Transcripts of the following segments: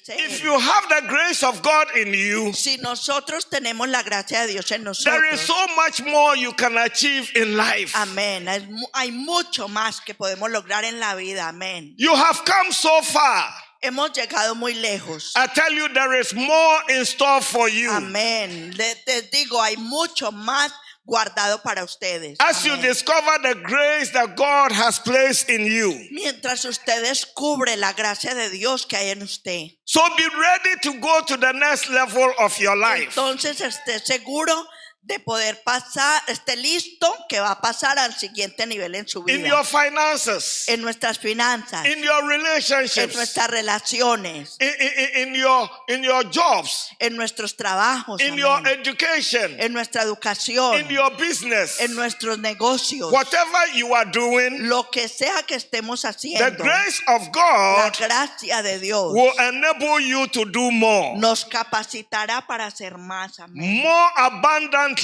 dice If él. you have the grace of God in you, Si nosotros tenemos la gracia de Dios en there is nosotros, so much more you can achieve in life. amén, hay mucho más que podemos lograr en la vida, amén. You have come so far. Hemos llegado muy lejos. I tell you, there is more in store for you. Amén. Te digo, hay mucho más guardado para ustedes. As you Amén. discover the grace that God has placed in you. Mientras usted descubre la gracia de Dios que hay en usted, So be ready to go to the next level of your life. entonces esté seguro de poder pasar, esté listo que va a pasar al siguiente nivel en su In vida. your finances, En nuestras finanzas, in your en relationships, nuestras relaciones, in your jobs, en nuestros trabajos, in your amén, education, en nuestra educación, in your business, en nuestros negocios, whatever you are doing, lo que sea que estemos the haciendo. grace of La God gracia de Dios will enable you to do more, nos capacitará para hacer más, amén, more abundantly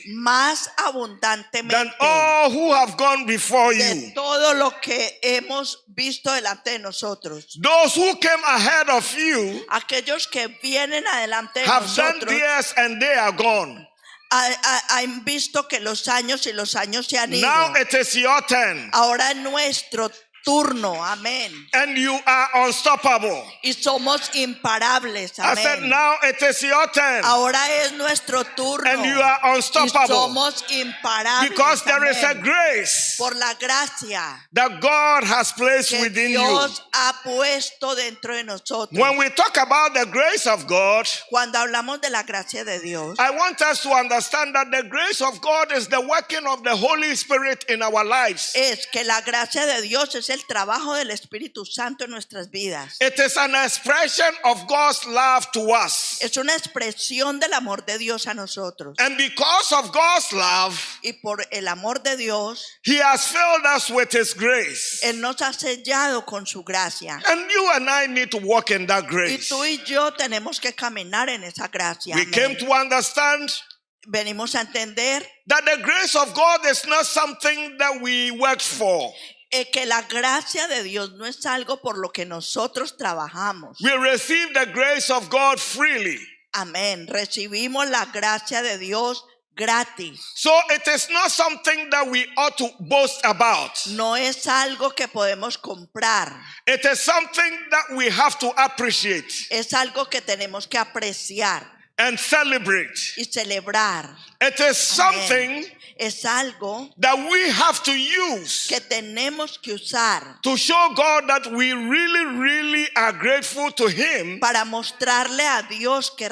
más abundantemente than all who have gone before de you. todo lo que hemos visto delante de nosotros. Those who came ahead of you Aquellos que vienen adelante de have done nosotros theirs and they are gone. han visto que los años y los años se han ido. Now it is your turn, Ahora es nuestro turno, amén. and you are unstoppable. Y somos imparables, I said, amén. now it is your turn, Ahora es nuestro turno. and you are Y unstoppable, somos imparables, because there is a amén, grace por la gracia that God has placed que within you. Dios ha puesto dentro de nosotros. When we talk about the grace of God, Cuando hablamos de la gracia de Dios, I want us to understand that the grace of God is the working of the Holy Spirit in our lives. es que la gracia de Dios es el trabajo del Espíritu Santo en nuestras vidas. It is an expression of God's love to us. Es una expresión del amor de Dios a nosotros. And because of God's love, Y por el amor de Dios, He has filled us with His grace. Él nos ha sellado con su gracia. And you and I need to walk in that Y grace. tú y yo tenemos que caminar en esa gracia. We Amén. came to understand Venimos a entender that the grace of God is not something that we worked for. que la gracia de Dios no es algo por lo que nosotros trabajamos. We receive the grace of God freely. Amén. Recibimos la gracia de Dios gratis. So it is not something that we ought to boast about. No es algo que podemos comprar. It is something that we have to appreciate Es algo que tenemos que apreciar and celebrate. y celebrar. It is something Es algo that we have to use que tenemos que usar to show God that we really are grateful to Him para mostrarle a Dios que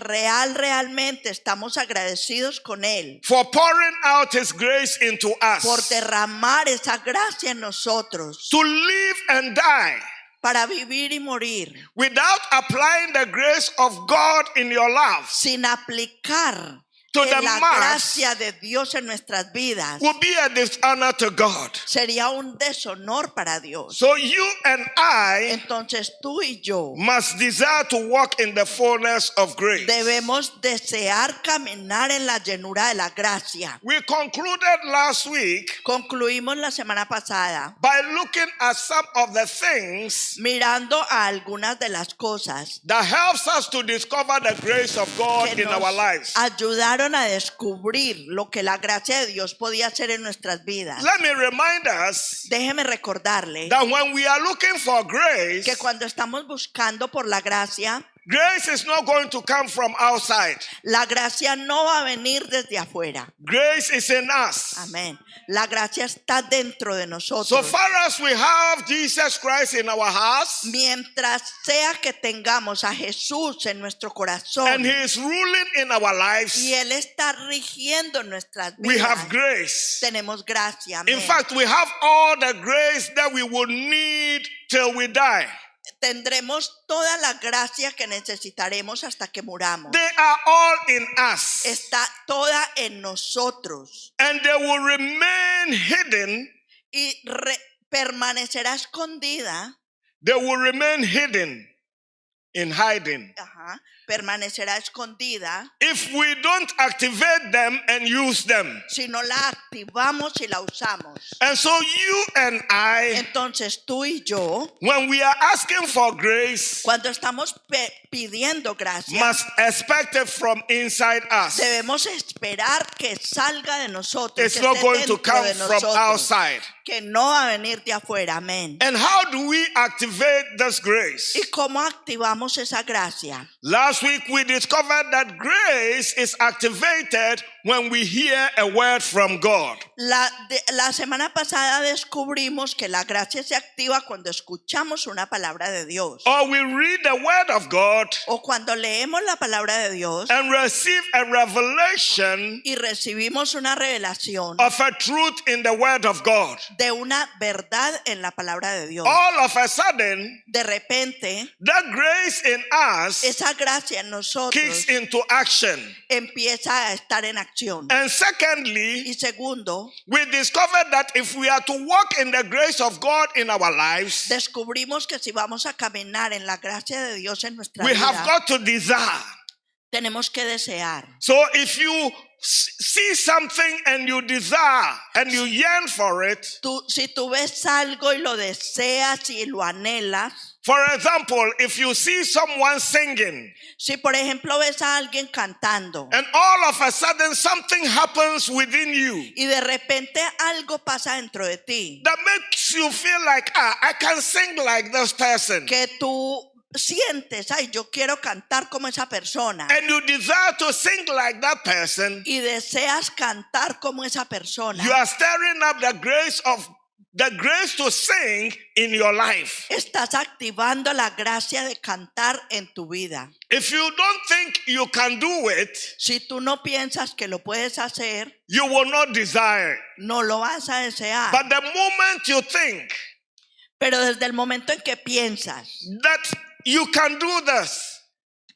realmente estamos agradecidos con Él for pouring out His grace into por us derramar esa gracia en nosotros to live and die para vivir y morir without applying the grace of God in your life sin aplicar to the la mass gracia de Dios en nuestras vidas. would be a dishonor to God. Sería un deshonor para Dios. So you and I Entonces tú y yo must desire to walk in the fullness of grace. debemos desear caminar en la llenura de la gracia. We concluded last week Concluimos la semana pasada by looking at some of the things mirando a algunas de las cosas that helps us to discover the grace of God que in our nos lives. ayudaron a descubrir lo que la gracia de Dios podía hacer en nuestras vidas. Let me remind us Déjeme recordarle that when we are looking for grace, que cuando estamos buscando por la gracia, grace is not going to come from outside. la gracia no va a venir desde afuera. Grace is in us. Amén. La gracia está dentro de So nosotros. far as we have Jesus Christ in our hearts Mientras sea que tengamos a Jesús en nuestro corazón and He is ruling in our lives, y Él está rigiendo nuestras we vidas, have grace. tenemos gracia. In Amén. fact, we have all the grace that we would need till we die. Tendremos toda la gracia que necesitaremos hasta que muramos. They are all in us. Está toda en nosotros And they will remain hidden. y permanecerá escondida They will remain hidden in hiding. Permanecerá escondida If we don't activate them and use them. si no la activamos y la usamos. And so you and I, Entonces tú y yo, when we are asking for grace, cuando estamos pidiendo gracia, must expect it from inside us. debemos esperar que salga de nosotros, It's que not esté going to dentro come de from nosotros, outside. que no va a venir de afuera. Amén. And how do we activate this grace? ¿Y cómo activamos esa gracia? Last week we discovered that grace is activated when we hear a word from God. La semana pasada descubrimos que la gracia se activa cuando escuchamos una palabra de Dios. Or we read the word of God O cuando leemos la palabra de Dios and receive a revelation y recibimos una revelación of a truth in the word of God. de una verdad en la palabra de Dios. All of a sudden, De repente, that grace in us esa gracia en nosotros kicks into action. empieza a estar en acción. And secondly, Y segundo, we discovered that if we are to walk in the grace of God in our lives, descubrimos que si vamos a caminar en la gracia de Dios en nuestra we have vida, got to desire. tenemos que desear. So if you see something and you desire and you yearn for it, Si tú ves algo y lo deseas y lo anhelas, for example, if you see someone singing si por ejemplo ves a alguien cantando and all of a sudden something happens within you y de repente algo pasa dentro de ti, that makes you feel like, I can sing like this person, que tú sientes, ay, yo quiero cantar como esa persona, and you desire to sing like that person, y deseas cantar como esa persona, you are stirring up the grace to sing in your life. estás activando la gracia de cantar en tu vida. If you don't think you can do it, Si tú no piensas que lo puedes hacer, you will not desire. no lo vas a desear. But the moment you think Pero desde el momento en que piensas that you can do this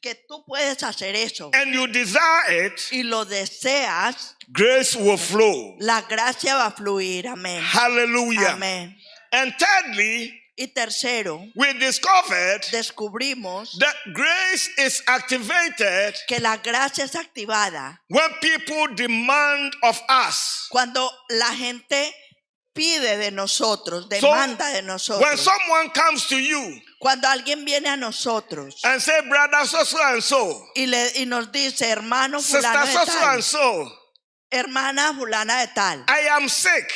que tú puedes hacer eso and you desire it, y lo deseas, grace will flow. la gracia va a fluir. Amén. Hallelujah. Amén. And thirdly, Y tercero, we discovered descubrimos that grace is activated que la gracia es activada when people demand of us. cuando la gente pide de nosotros, demanda de When nosotros. someone comes to you Cuando alguien viene a nosotros and say, brother so and so, y nos dice, hermano sister fulano de so tal, and so, hermana fulana de tal, I am sick.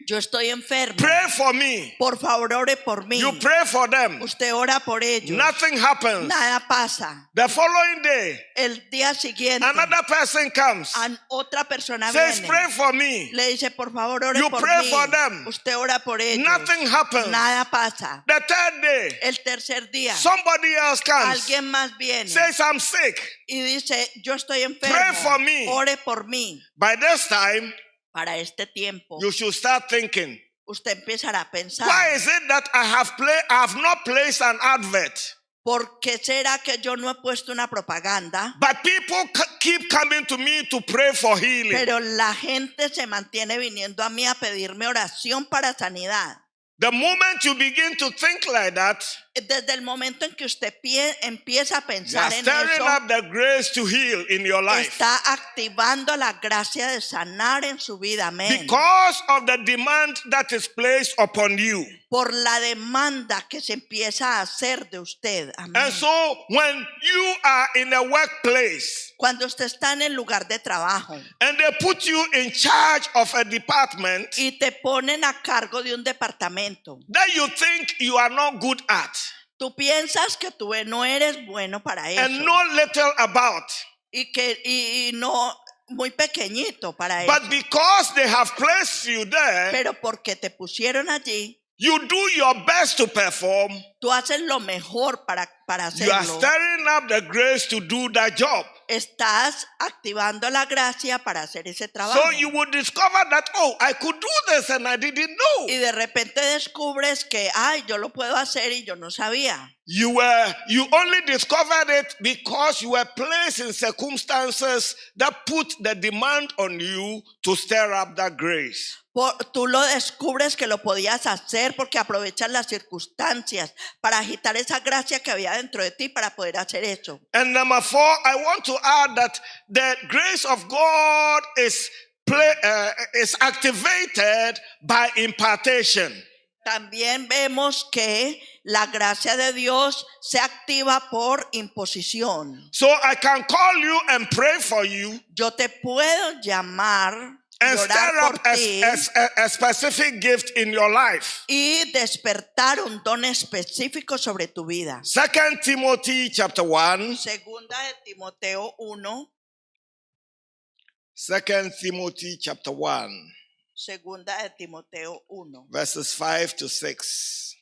yo estoy enfermo, Pray for me. por favor ore por mí. You pray for them. Usted ora por ellos. Nothing happens. Nada pasa. The following day, El día siguiente, another person comes, otra persona says, viene. pray for me. Le dice, por favor, ore You por pray mí. for them. Usted ora por ellos. Nothing happens. Nada pasa. The third day, El tercer día, somebody else comes, alguien más viene says, I'm sick. y dice, yo estoy enfermo. Pray for me. Ore por mí. By this time, Para este tiempo, you should start thinking, usted empezará a pensar, why is it that I have not placed an advert, ¿por qué será que yo no he puesto una propaganda? but people keep coming to me to pray for healing? Pero la gente se mantiene viniendo a mí a pedirme oración para sanidad. The moment you begin to think like that, Desde el momento en que usted empieza a you are pensar en stirring eso, up the grace to heal in your life. está activando la gracia de sanar en su vida. Amén. Because of the demand that is placed upon you. Por la demanda que se empieza a hacer de usted. Amén. And so when you are in a workplace Cuando usted está en el lugar de trabajo and they put you in charge of a department y te ponen a cargo de un departamento, that you think you are not good at tú piensas que tú no eres bueno para eso and know little about, y no muy pequeñito para but eso. because they have placed you there, Pero porque te pusieron allí, you do your best to perform. tú haces lo mejor para You are hacerlo. stirring up the grace to do that job. Estás activando la gracia para hacer ese trabajo. So you will discover that, oh, I could do this and I didn't know. Y de repente descubres que, ay, yo lo puedo hacer y yo no sabía. You only discovered it because you were placed in circumstances that put the demand on you to stir up that grace. Tú lo descubres que lo podías hacer porque aprovechas las circunstancias para agitar esa gracia que había dentro de ti para poder hacer eso. And number 4, I want to add that the grace of God is activated by impartation. También vemos que la gracia de Dios se activa por imposición. So I can call you and pray for you Yo te puedo llamar and y orar stir por up ti a specific gift in your life. y despertar un don específico sobre tu vida. 2 Timothy chapter 1. Segunda de Timoteo 1. 2 Timothy chapter 1. Segunda de Timoteo 1. Verses 5 to 6.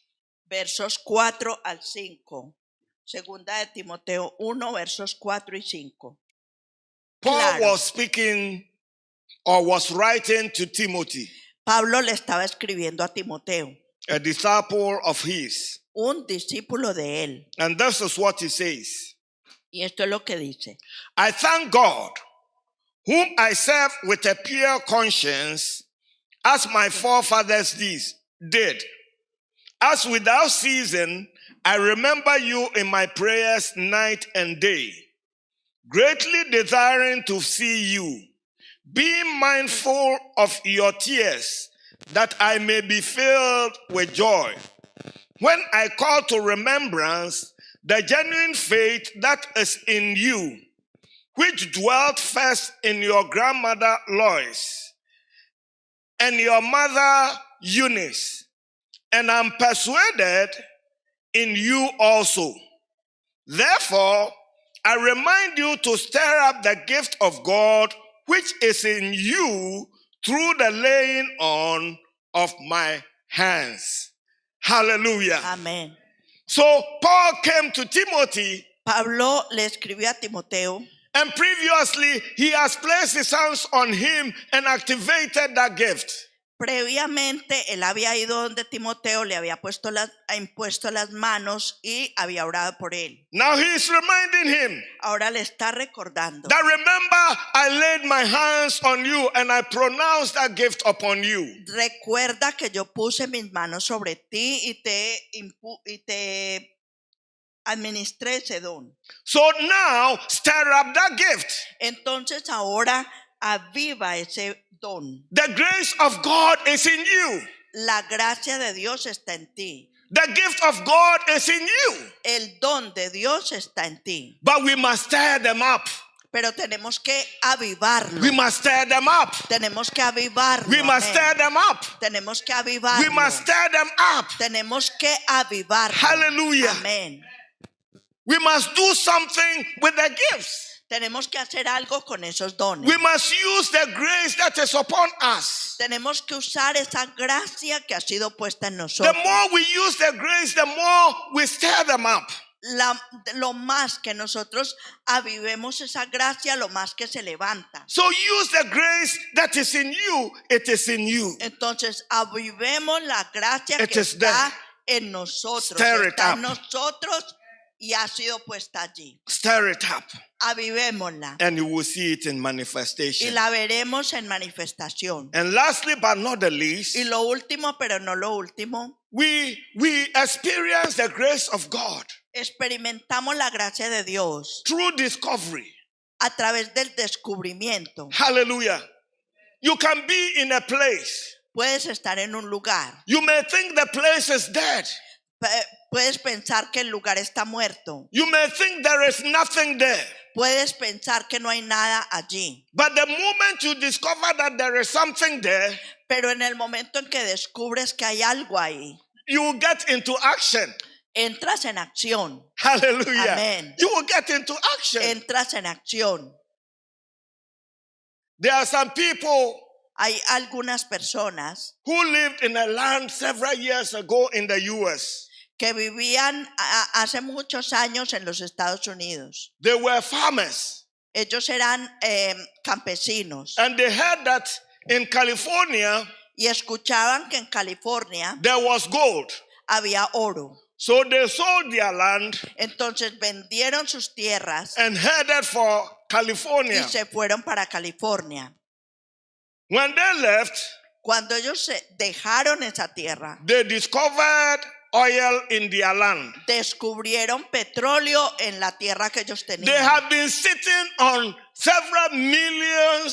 Versos 4 al 5. Segunda de Timoteo 1, versos 4 y 5. Paul Claro. was speaking or was writing to Timothy, Pablo le estaba escribiendo a Timoteo, a disciple of his. un discípulo de él. And this is what he says. Y esto es lo que dice. I thank God, whom I serve with a pure conscience, as my forefathers did. As without season, I remember you in my prayers night and day, greatly desiring to see you, being mindful of your tears, that I may be filled with joy. When I call to remembrance the genuine faith that is in you, which dwelt first in your grandmother Lois and your mother Eunice, and I'm persuaded in you also. Therefore, I remind you to stir up the gift of God which is in you through the laying on of my hands. Hallelujah. Amén. So Paul came to Timothy, Pablo le escribió a Timoteo and previously he has placed his hands on him and activated that gift. Previamente él había ido donde Timoteo, le había impuesto las manos y había orado por él. Now he is reminding him Ahora le está recordando. that remember I laid my hands on you and I pronounced that gift upon you. Recuerda que yo puse mis manos sobre ti y te administré ese don. So now stir up that gift. Entonces ahora aviva ese don. The grace of God is in you. La gracia de Dios está en ti. The gift of God is in you. El don de Dios está en ti. But we must stir them up. Pero tenemos que avivarlo. We must stir them up. Tenemos que avivarlo. We must Amén. stir them up. Tenemos que avivarlo. We must stir them up. Tenemos que avivarlo. Hallelujah. Amén. We must do something with the gifts. Tenemos que hacer algo con esos dones. We must use the grace that is upon us. Tenemos que usar esa gracia que ha sido puesta en The nosotros. more we use the grace, the more we stir them up. Lo más que nosotros avivemos esa gracia, lo más que se levanta. So use the grace that is in you. It is in you. Entonces avivemos la gracia It que is está there. en nosotros. Stir it Está up. en nosotros y ha sido puesta allí. Stir it up. Avivémosla And you will see it in y manifestation. la veremos en manifestación. And lastly, but not the least, Y lo último, pero no lo último, we experience the grace of God experimentamos la gracia de Dios through discovery. a través del descubrimiento. Hallelujah. You can be in a place. Puedes estar en un lugar, You may think the place is dead. puedes pensar que el lugar está muerto, You may think there is nothing there. puedes pensar que no hay nada allí, But the moment you discover that there is something there, pero en el momento en que descubres que hay algo ahí, you will get into action. entras en acción, Hallelujah. Amen. You will get into action. entras en acción. There are some people Hay algunas personas who lived in a land several years ago in the US. que vivían hace muchos años en los Estados Unidos. They were farmers. Ellos eran campesinos And they heard that in California y escuchaban que en California there was gold. había oro. So they sold their land Entonces vendieron sus tierras and headed for y California. se fueron para California. When they left, Cuando ellos dejaron esa tierra, they discovered oil in their land. descubrieron petróleo en la tierra que ellos They tenían. have been sitting on several million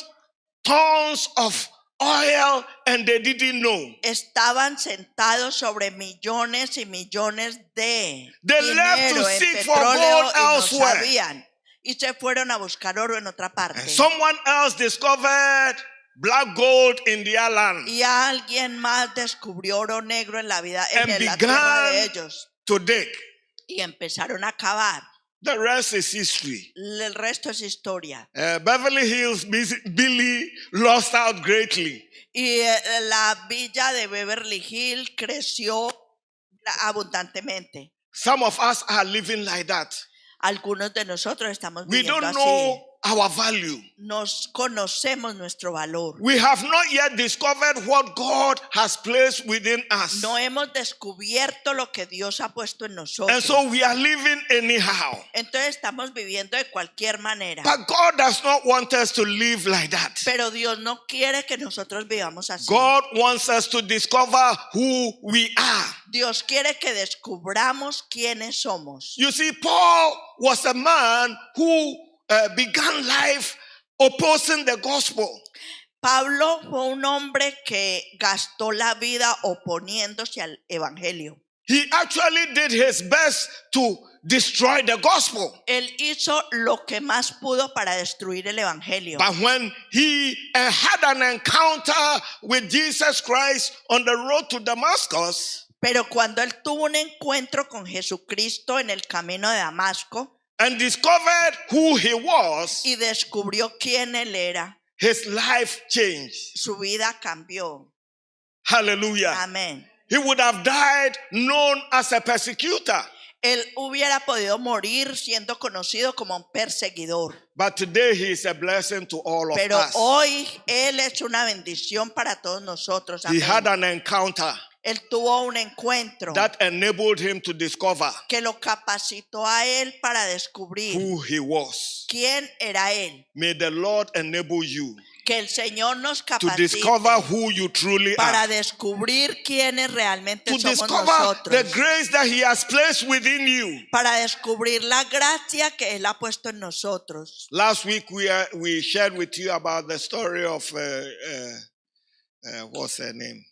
tons of oil and they didn't know. Estaban sentados sobre millones y millones de They left to dinero en seek for petróleo gold y no elsewhere. sabían. Y se fueron a buscar oro en otra And parte. someone else discovered black gold in their land Y alguien más descubrió oro negro en la vida, and en la tierra de began ellos. to dig. Y empezaron a cavar. The rest is history. El resto es historia. Beverly Hills, Billy lost out greatly. Y la villa de Beverly Hills creció abundantemente. Some of us are living like that. Algunos de nosotros estamos We viviendo don't así. know our value. Nos conocemos nuestro valor. We have not yet discovered what God has placed within us. No hemos descubierto lo que Dios ha puesto en And nosotros. so we are living anyhow. Entonces estamos viviendo de cualquier manera. But God does not want us to live like that. Pero Dios no quiere que nosotros vivamos así. God wants us to discover who we are. Dios quiere que descubramos quiénes somos. You see, Paul was a man who began life opposing the gospel. Pablo fue un hombre que gastó la vida oponiéndose al evangelio. He actually did his best to destroy the gospel. Él hizo lo que más pudo para destruir el evangelio. But when he had an encounter with Jesus Christ on the road to Damascus, Pero cuando él tuvo un encuentro con Jesucristo en el camino de Damasco and discovered who he was, y descubrió quién él era, his life changed. su vida cambió. Hallelujah. Amén. He would have died known as a persecutor. Él hubiera podido morir siendo conocido como un perseguidor. But today he is a blessing to all of Pero us. hoy él es una bendición para todos nosotros. He Amén. had an encounter Él tuvo un encuentro that enabled him to discover que lo capacitó a él para descubrir who he was. quién era él. May the Lord enable you Que el Señor nos to capacite discover who you truly para are. descubrir quiénes realmente To somos discover nosotros. the grace that he has placed within you. Para descubrir la gracia que él ha puesto en nosotros. Last week we shared with you about the story of what's her name?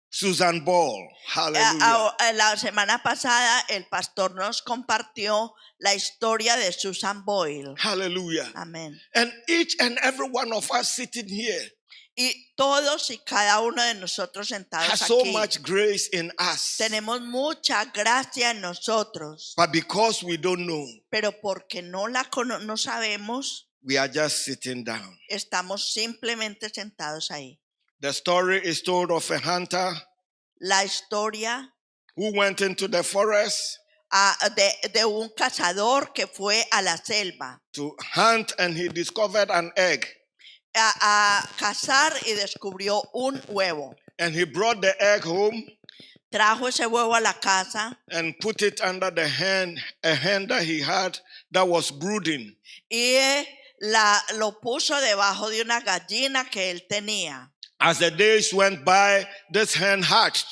Susan Ball. Hallelujah. La semana pasada el pastor nos compartió la historia de Susan Boyle. Hallelujah. Amén. And each and every one of us sitting here Y todos y cada uno de nosotros sentados has so aquí much grace in us. tenemos mucha gracia en nosotros, But because we don't know, pero porque no no sabemos, we are just sitting down. estamos simplemente sentados ahí. The story is told of a hunter La historia who went into the forest de un cazador que fue a la selva to hunt and he discovered an egg. a cazar y descubrió un huevo. And he brought the egg home Trajo ese huevo a la casa and put it under a hen that he had that was brooding. y lo puso debajo de una gallina que él tenía. As the days went by, this hen hatched.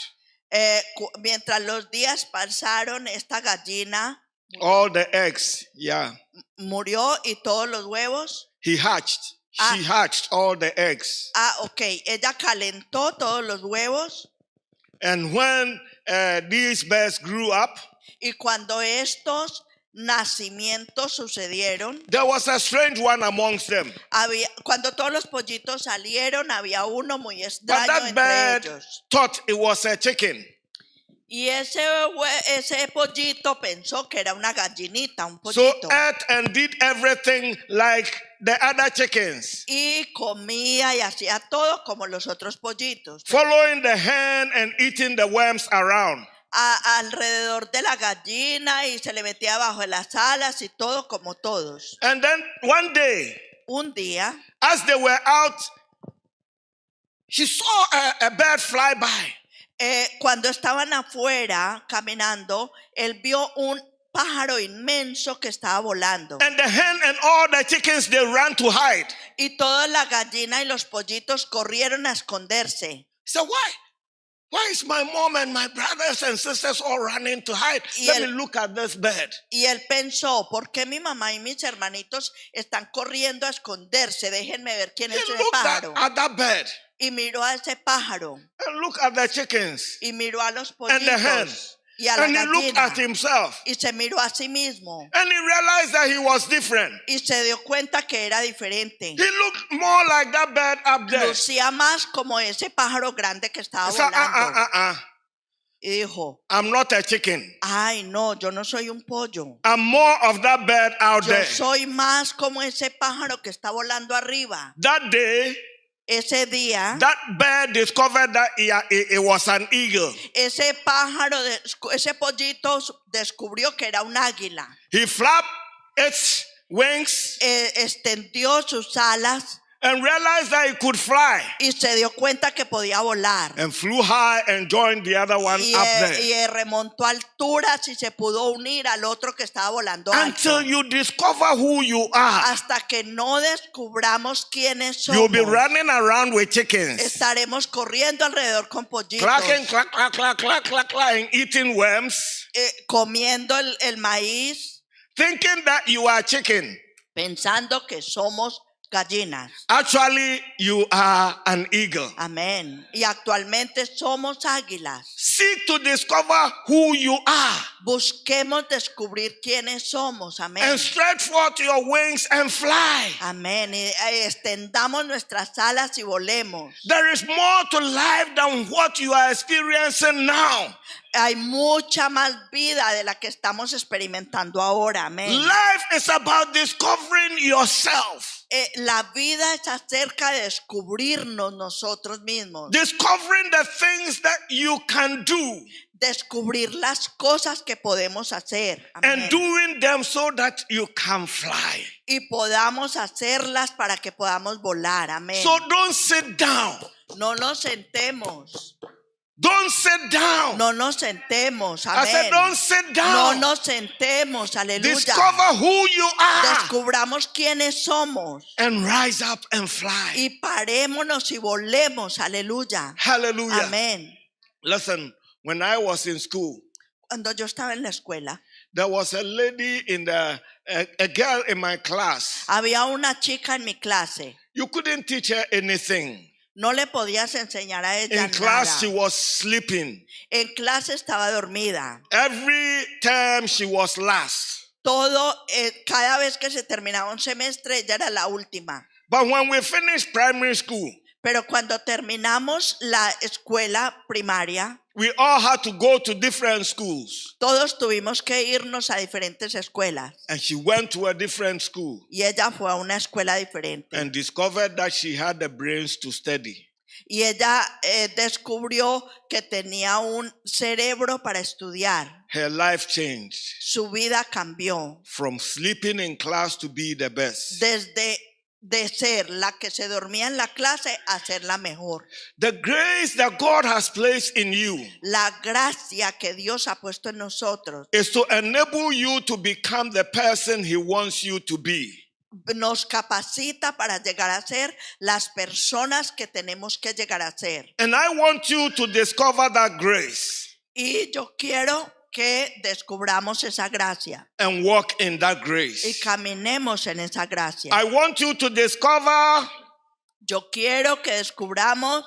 Mientras los días pasaron, esta gallina All the eggs, yeah. murió y todos los huevos. He hatched. She hatched all the eggs. Ok, ella calentó todos los huevos And when these birds grew up, y cuando estos nacimientos sucedieron, there was a strange one amongst them. cuando todos los pollitos salieron, había uno muy But extraño that entre bird ellos. thought it was a chicken. Y ese pollito pensó que era una gallinita, un So pollito. ate and did everything like the other chickens, Y comía y hacía todo como los otros pollitos. following the hen and eating the worms around. Alrededor de la gallina y se le metía bajo de las alas y todo como todos. And then one day, Un día, as they were out, she saw a bird fly by. Cuando estaban afuera caminando, él vio un pájaro inmenso que estaba volando. And the hen and all the chickens, they ran to hide. Y toda la gallina y los pollitos corrieron a esconderse. So why is my mom and my brothers and sisters all running to hide? Y Let el- me look at this bird. Y él pensó, ¿por qué mi mamá y mis hermanitos están corriendo a esconderse? Déjenme ver quién He es ese looked pájaro. at that bird Y miró a ese pájaro. and look at the chickens Y miró a los and the hen. pollitos. Y a la And he looked gallina. at himself Y se miró a sí mismo. and he realized that he was different. Y se dio cuenta que era diferente. He looked more like that bird up there. Lucía más como ese pájaro grande que estaba He said, volando. Y dijo, I'm not a chicken. ay no, yo no soy un pollo. I'm more of that bird out Yo there. soy más como ese pájaro que está volando arriba. That day, Ese día, that bird discovered that it was an eagle. ese pájaro, ese pollito descubrió que era un águila. He flapped its wings Extendió sus alas and realized that he could fly y se dio cuenta que podía volar. and flew high and joined the other one Y, up there. remontó alturas y se pudo unir al otro que estaba volando alto. Until you discover who you are, Hasta que no descubramos quiénes you'll somos, be running around with chickens, estaremos corriendo alrededor con pollitos, clacking, clack, clack, clack, clack, clack, clack, and eating worms, comiendo el maíz, thinking that you are chicken. pensando que somos gallinas. Actually, you are an eagle. Amén. Y actualmente somos águilas. Seek to discover who you are Busquemos descubrir quiénes somos. Amén. and stretch forth your wings and fly. Amén. Y extendamos nuestras alas y volemos. There is more to life than what you are experiencing now. Hay mucha más vida de la que estamos experimentando ahora. Amén. Life is about discovering yourself, La vida es acerca de descubrirnos nosotros mismos. discovering the things that you can do, Descubrir las cosas que podemos hacer. and Amén. doing them so that you can fly. Y podamos hacerlas para que podamos volar. Amén. So don't sit down. No nos sentemos. Don't sit down. No nos sentemos. I said, Amén. don't sit No down. nos sentemos. Aleluya. Discover who you are Descubramos quiénes somos. and rise up and fly. Y parémonos y volemos. Aleluya. Hallelujah. Amén. Listen, when I was in school, Cuando yo estaba en la escuela, there was a lady a girl in my class. había una chica en mi clase. You couldn't teach her anything. No le podías enseñar a ella In class, nada. she was sleeping. En clase estaba dormida. Every term, she was last. Cada vez que se terminaba un semestre, ella era la última. But when we finished primary school, Pero cuando terminamos la escuela primaria, we all had to go to different schools. todos tuvimos que irnos a diferentes escuelas. And she went to a different school Y ella fue a una escuela diferente. and discovered that she had the brains to study. Y ella descubrió que tenía un cerebro para estudiar. Her life changed Su vida cambió. from sleeping in class to be the best. Desde de ser la que se dormía en la clase a ser la mejor. The grace that God has placed in you La gracia que Dios ha puesto en nosotros is to enable you to become the person He wants you to be. nos capacita para llegar a ser las personas que tenemos que llegar a ser. And I want you to discover that grace Y yo quiero que descubramos esa gracia and walk in that y grace. caminemos en esa gracia. I want you to discover Yo quiero que descubramos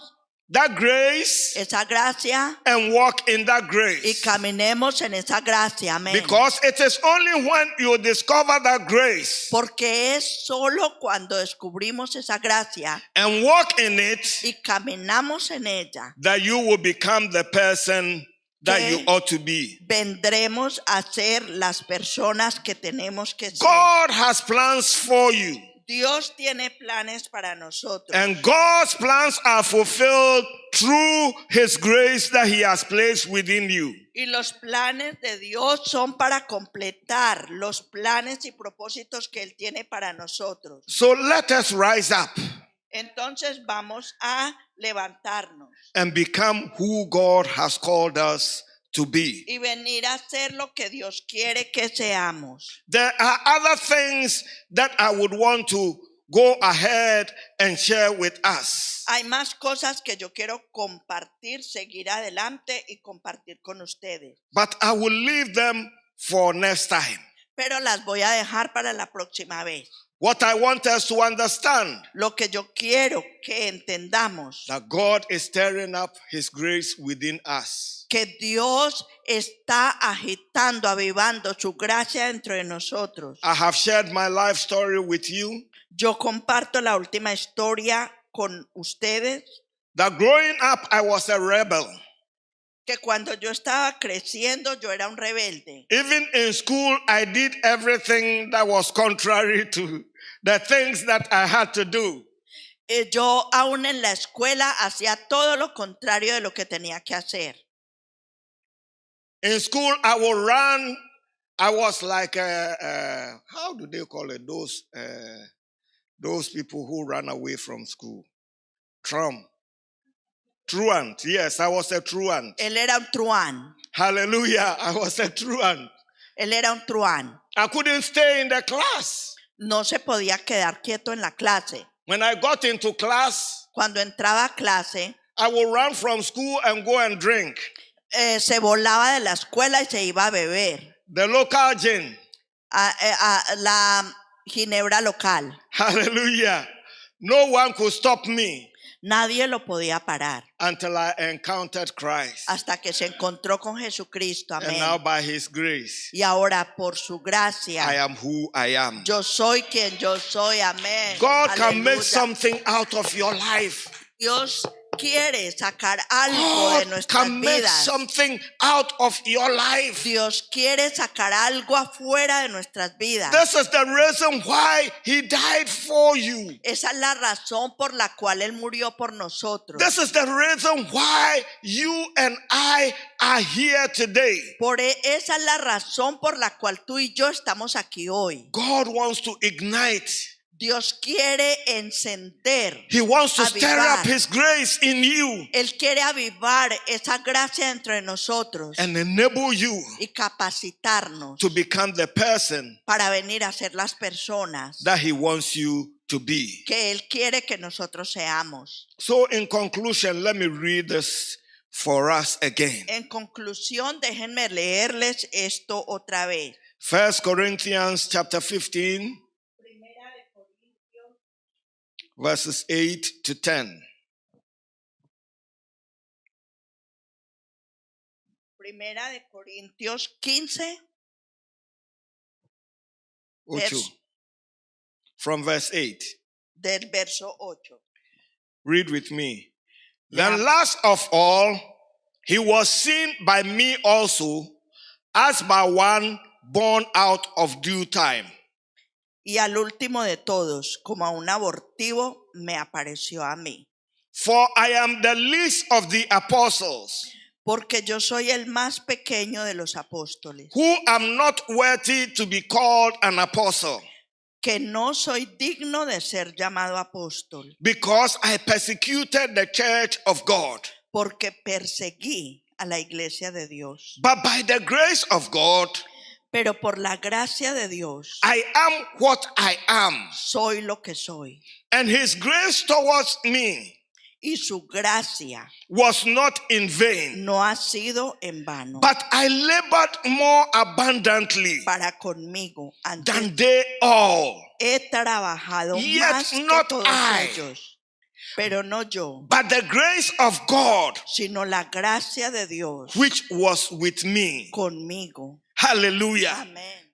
that grace esa gracia and walk in that y grace. caminemos en esa gracia. Amén. Because it is only when you discover that grace Porque es solo cuando descubrimos esa gracia and walk in it y caminamos en ella that you will become the person that you ought to be. vendremos a ser las personas que tenemos que ser. God has plans for you, Dios tiene planes para nosotros. and God's plans are fulfilled through His grace that He has placed within you. Y los planes de Dios son para completar los planes y propósitos que Él tiene para nosotros. So let us rise up Entonces vamos a levantarnos and become who God has called us to be. y venir a ser lo que Dios quiere que seamos. There are other things that I would want to go ahead and share with us. Hay más cosas que yo quiero compartir, seguir adelante y compartir con ustedes. But I will leave them for next time. Pero las voy a dejar para la próxima vez. What I want us to understand, Lo que yo quiero que entendamos, that God is stirring up His grace within us. que Dios está agitando, avivando su gracia dentro de nosotros. I have shared my life story with you. Yo comparto la última historia con ustedes, That growing up, I was a rebel. que cuando yo estaba creciendo yo era un rebelde. Even in school, I did everything that was contrary to the things that I had to do. Yo aún en la escuela hacía todo lo contrario de lo que tenía que hacer. In school, I would run. I was like, how do they call it? Those people who run away from school. Truant. Yes, I was a truant. Él era un truán. Hallelujah. I was a truant. Él era un truán. I couldn't stay in the class. No se podía quedar quieto en la clase. When I got into class, Cuando entraba a clase, I would run from school and go and drink. se volaba de la escuela y se iba a beber. The local gin. A la ginebra local. Hallelujah. No one could stop me Nadie lo podía parar until I encountered Christ. hasta que se encontró con Jesucristo. And Amén. now by His grace, Y ahora por su I gracia, am who I am. yo soy quien yo soy. Amén. God can make Aleluya. something out of your life. Dios quiere sacar algo de God nuestras can make vidas. something out of your life. Dios quiere sacar algo afuera de nuestras vidas. This is the reason why He died for you. Esa es la razón por la cual Él murió por nosotros. This is the reason why you and I are here today. Esa es la razón por la cual tú y yo estamos aquí hoy. God wants to ignite. Dios quiere encender. He wants to stir Avivar. up His grace in you Él quiere avivar esa gracia dentro de nosotros and enable you y capacitarnos to become the person para venir a ser las personas that He wants you to be. que Él quiere que nosotros seamos. So in conclusion, let me read this for us again. En conclusión, déjenme leerles esto otra vez. 1 Corinthians chapter 15, verses 8 to 10. Primera de Corintios 15, Ocho. From verse 8. del verso 8. Read with me. Yeah. Then last of all, He was seen by me also, as by one born out of due time. Y al último de todos, como a un abortivo, me apareció a mí. For I am the least of the apostles, Porque yo soy el más pequeño de los apóstoles, who am not worthy to be called an apostle, que no soy digno de ser llamado apóstol, because I persecuted the church of God. porque perseguí a la iglesia de Dios. But by the grace of God, Pero por la gracia de Dios, I am what I am. soy lo que soy. And His grace towards me Y su gracia was not in vain. no ha sido en vano But I labored more abundantly para conmigo. Antes than they all. he trabajado Yet más que not todos I. ellos, pero no yo, But the grace of God, sino la gracia de Dios which was with me. conmigo. Hallelujah. Amén.